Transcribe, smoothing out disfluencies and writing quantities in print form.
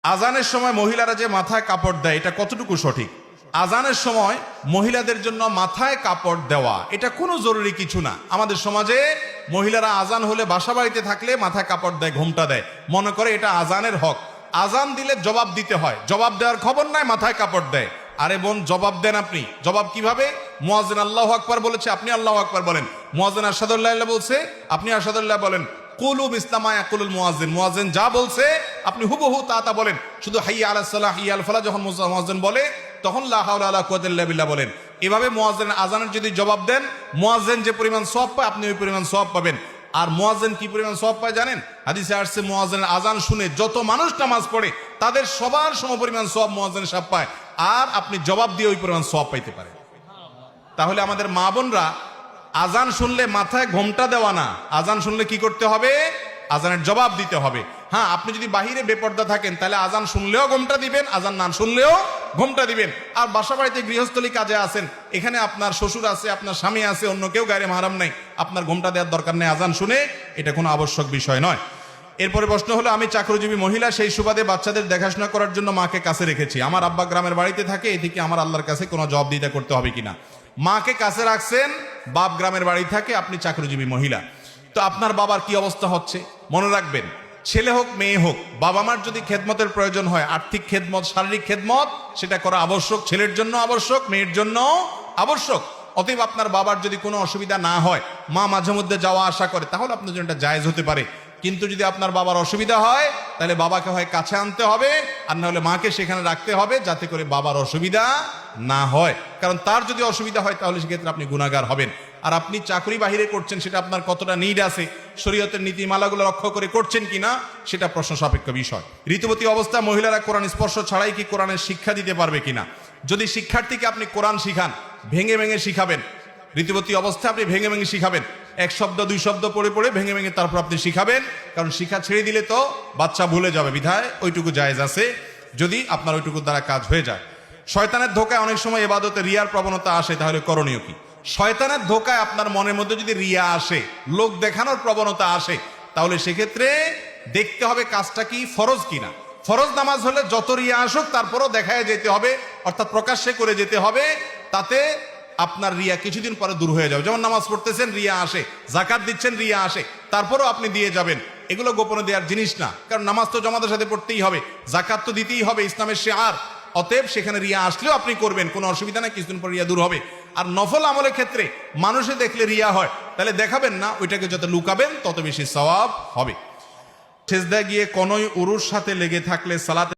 আজানের সময় মহিলারা যে মাথায় কাপড় দেয় এটা কতটুকু সঠিক? আজানের সময় মহিলাদের জন্য মাথায় কাপড় দেওয়া এটা কোনো জরুরি কিছু না। আমাদের সমাজে মহিলারা আজান হলে বাসা বাড়িতে থাকলে মাথায় কাপড় দেয়, ঘোমটা দেয়, মনে করে এটা আজানের হক। আজান দিলে জবাব দিতে হয়, জবাব দেওয়ার খবর নাই, মাথায় কাপড় দেয়। আরে বোন, জবাব দেন আপনি। জবাব কিভাবে? মুয়াজ্জিন আল্লাহু আকবার বলেছে, আপনি আল্লাহু আকবার বলেন। মুয়াজ্জিন আশহাদুল্লাহ ইল্লাল্লাহ বলছে, আপনি আশহাদুল্লাহ বলেন। কুলু বিসলামা ইয়াকুলুল মুয়াজ্জিন, মুয়াজ্জিন যা বলছে আপনি হুবহু তা বলেন। শুধু হাইয়া আলাস সালাহ হাইয়া আল ফালাহ যখন মুয়াজ্জিন বলে তখন লা হাওলা ওয়ালা কুওয়াতা ইল্লা বিল্লাহ বলেন। এভাবে মুয়াজ্জিন আজানের যদি জবাব দেন, মুয়াজ্জিন যে পরিমাণ সওয়াব পায় আপনি ওই পরিমাণ সওয়াব পাবেন। আর মুয়াজ্জিন কি পরিমাণ সওয়াব পায় জানেন? হাদিসে আসছে মুয়াজ্জিনের আজান শুনে যত মানুষ নামাজ পড়ে তাদের সবার সমপরিমাণ সওয়াব মুয়াজ্জিন সাহেব পায়, আর আপনি জবাব দিয়ে ওই পরিমাণ সওয়াব পাইতে পারেন। তাহলে আমাদের মা বোনরা আজান শুনলে মাথায় ঘোমটা দেওয়া না, আজান শুনলে কি করতে হবে? আজানের জবাব দিতে হবে। হ্যাঁ, আপনি যদি বাহিরে বেপর্দা থাকেন তাহলে আজান শুনলেও ঘোমটা দিবেন, আজান না শুনলেও ঘোমটা দিবেন। আর বাসা বাড়িতে গৃহস্থলী কাজে আছেন, এখানে আপনার শ্বশুর আছে, আপনার স্বামী আছে, অন্য কেউ গায়রে মাহরাম নাই, আপনার ঘোমটা দেওয়ার দরকার নেই আজান শুনে, এটা কোনো আবশ্যক বিষয় নয়। এরপরে প্রশ্ন হলো, আমি চাকরিজীবী মহিলা, সেই সুবাদে বাচ্চাদের দেখাশোনা করার জন্য মাকে কাছে রেখেছি। আমার আব্বা গ্রামের বাড়িতে থাকে, এদিকে আমার আল্লাহর কাছে কোনো জবাবদিহিতা করতে হবে কিনা? মাকে কাছে রাখছেন, বাপ গ্রামের বাড়ি থাকে, আপনি চাকরিজীবী মহিলা, তো আপনার বাবার কি অবস্থা হচ্ছে? মনে রাখবেন, ছেলে হোক মেয়ে হোক, বাবা মার যদি খেদমতের প্রয়োজন হয়, আর্থিক খেদমত, শারীরিক খেদমত, সেটা করা আবশ্যক, ছেলের জন্য আবশ্যক, মেয়ের জন্য আবশ্যক। অতএব আপনার বাবার যদি কোনো অসুবিধা না হয়, মা মাঝে মধ্যে যাওয়া আসা করে, তাহলে আপনার জন্য এটা জায়েজ হতে পারে। কিন্তু যদি আপনার বাবার অসুবিধা হয়, তাহলে বাবাকে হয় কাছে আনতে হবে, আর না হলে মাকে সেখানে রাখতে হবে, যাতে করে বাবার অসুবিধা না হয়। কারণ তার যদি অসুবিধা হয় তাহলে সেক্ষেত্রে আপনি গুনাহগার হবেন। আর আপনি চাকরি বাহিরে করছেন, সেটা আপনার কতটা নিড আছে, শরীয়তের নীতিমালাগুলো রক্ষা করে করছেন কিনা, সেটা প্রশ্ন সাপেক্ষ বিষয়। ঋতুবতী অবস্থা মহিলারা কোরআন স্পর্শ ছাড়াই কি কোরআনের শিক্ষা দিতে পারবে কিনা? যদি শিক্ষার্থীকে আপনি কোরআন শিখান, ভেঙে ভেঙে শিখাবেন। ঋতুবতী অবস্থায় আপনি ভেঙে ভেঙে শিখাবেন, এক শব্দ দুই শব্দ পড়ে পড়ে ভেঙে ভেঙে তারপর আপনি শিখাবেন। কারণ শিক্ষা ছেড়ে দিলে তো বাচ্চা ভুলে যাবে, বিধায় ওইটুকু জায়েজ আছে যদি আপনার ওইটুকু দ্বারা কাজ হয়ে যায়। শয়তানের ধোকায় অনেক সময় ইবাদতে রিয়ার প্রবণতা আসে, তাহলে করণীয় কি? শয়তানের ধোকায় আপনার মনের মধ্যে যদি রিয়া আসে, লোক দেখানোর প্রবণতা আসে, তাহলে সেক্ষেত্রে দেখতে হবে কাজটা কি ফরজ কিনা। ফরজ নামাজ হলে যত রিয়া আসুক তারপরও দেখায় যেতে হবে, অর্থাৎ প্রকাশ্যে করে যেতে হবে, তাতে আপনার রিয়া কিছুদিন পরে দূর হয়ে যাবে। যেমন নামাজ পড়তেছেন, রিয়া আসে, যাকাত দিচ্ছেন, রিয়া আসে, তারপরও আপনি দিয়ে যাবেন। এগুলো গোপনে দেওয়ার জিনিস না, কারণ নামাজ তো জামাতের সাথে পড়তেই হবে, যাকাত তো দিতেই হবে, ইসলামের শিআর। অতএব সেখানে রিয়া আসলেও আপনি করবেন, কোনো অসুবিধা নেই, কিছুদিন পর রিয়া দূর হবে। আর নফল আমলের ক্ষেত্রে মানুষে দেখলে রিয়া হয়, তাহলে দেখাবেন না, ওইটাকে যত লুকাবেন তত বেশি সওয়াব হবে। সেজদায় গিয়ে কোনোই উরুর সাথে লেগে থাকলে সালাতে